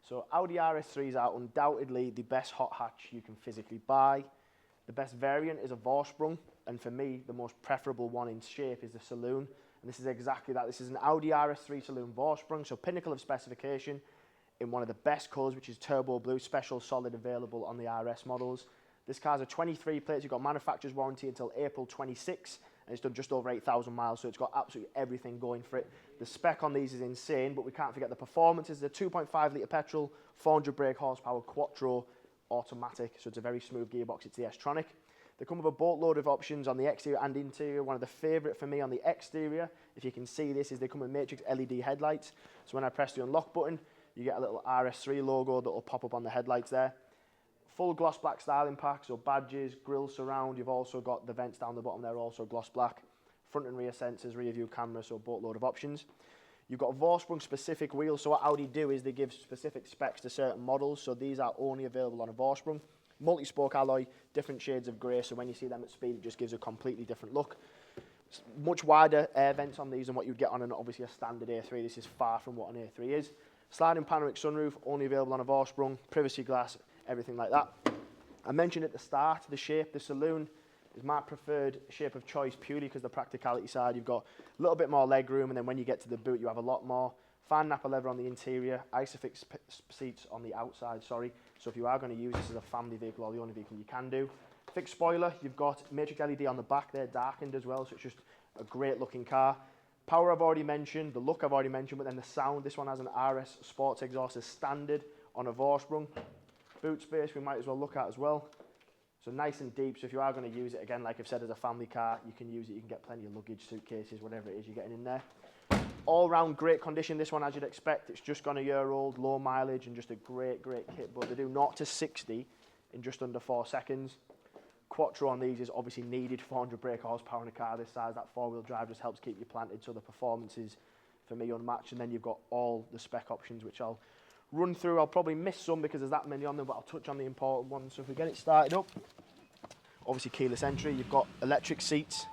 So Audi RS3s are undoubtedly the best hot hatch you can physically buy. The best variant is a Vorsprung, and for me, the most preferable one in shape is the Saloon. And this is exactly that. This is an Audi RS3 Saloon Vorsprung, so pinnacle of specification in one of the best colours, which is turbo blue, special solid available on the RS models. This car's a 23 plates, you've got manufacturer's warranty until April 26, and it's done just over 8,000 miles, so it's got absolutely everything going for it. The spec on these is insane, but we can't forget the performance. It's a 2.5 litre petrol, 400 brake horsepower, Quattro automatic, so it's a very smooth gearbox. It's the S-tronic. They come with a boatload of options on the exterior and interior. One of the favourite for me on the exterior, if you can see this, is they come with matrix LED headlights. So when I press the unlock button, you get a little RS3 logo that will pop up on the headlights there. Full gloss black styling pack, so badges, grille surround. You've also got the vents down the bottom there, also gloss black. Front and rear sensors, rear view camera, so boatload of options. You've got Vorsprung specific wheels, so what Audi do is they give specific specs to certain models, so these are only available on a Vorsprung. Multi-spoke alloy, different shades of grey, so when you see them at speed, it just gives a completely different look. Much wider air vents on these than what you'd get on obviously a standard A3. This is far from what an A3 is. Sliding panoramic sunroof, only available on a Vorsprung. Privacy glass, everything like that. I mentioned at the start, the shape, the Saloon is my preferred shape of choice purely because the practicality side, you've got a little bit more leg room, and then when you get to the boot, you have a lot more. Fine nappa leather on the interior, Isofix seats on the outside, sorry. So if you are going to use this as a family vehicle or the only vehicle you can do. Fixed spoiler, you've got matrix LED on the back there, darkened as well, so it's just a great looking car. Power I've already mentioned, the look I've already mentioned, but then the sound, this one has an RS Sport exhaust as standard on a Vorsprung. Boot space we might as well look at as well. So nice and deep, so if you are going to use it, again, like I've said, as a family car, you can use it, you can get plenty of luggage, suitcases, whatever it is you're getting in there. All round great condition, this one as you'd expect. It's just gone a year old, low mileage, and just a great kit, but they do 0 to 60 in just under 4 seconds. Quattro on these is obviously needed, 400 brake horsepower in a car this size. That four-wheel drive just helps keep you planted, so the performance is, for me, unmatched. And then you've got all the spec options, which I'll run through. I'll probably miss some because there's that many on them, but I'll touch on the important ones. So if we get it started up, obviously keyless entry, you've got electric seats.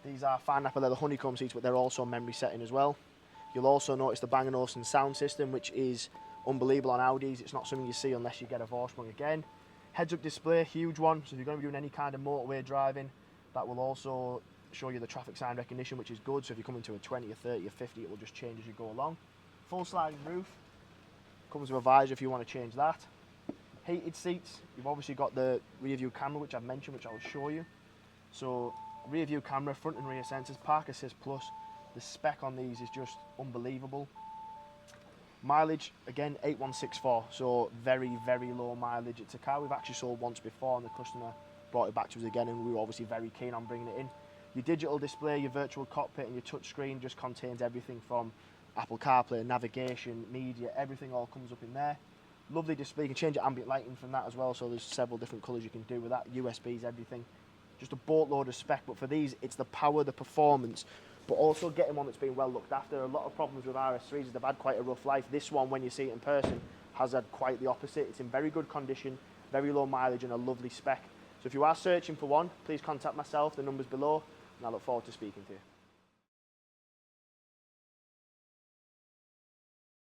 These are fine nappa leather honeycomb seats, but they're also memory setting as well. You'll also notice the Bang & Olufsen sound system, which is unbelievable on Audis. It's not something you see unless you get a Vorsprung again. Heads-up display, huge one, so if you're going to be doing any kind of motorway driving, that will also show you the traffic sign recognition, which is good. So if you come into a 20 or 30 or 50, it will just change as you go along. Full sliding roof. Comes with a visor if you want to change that. Heated seats. You've obviously got the rear view camera, which I've mentioned, which I'll show you. So rear view camera, front and rear sensors, Park Assist Plus. The spec on these is just unbelievable. Mileage, again, 8164, so very low mileage. It's a car we've actually sold once before, and the customer brought it back to us again, and we were obviously very keen on bringing it in. Your digital display, your virtual cockpit, and your touch screen just contains everything from Apple CarPlay, navigation, media, everything all comes up in there. Lovely display. You can change your ambient lighting from that as well, so there's several different colours you can do with that. USBs, everything. Just a boatload of spec, but for these, it's the power, the performance, but also getting one that's been well looked after. A lot of problems with RS3s is they've had quite a rough life. This one, when you see it in person, has had quite the opposite. It's in very good condition, very low mileage, and a lovely spec. So if you are searching for one, please contact myself. The number's below, and I look forward to speaking to you.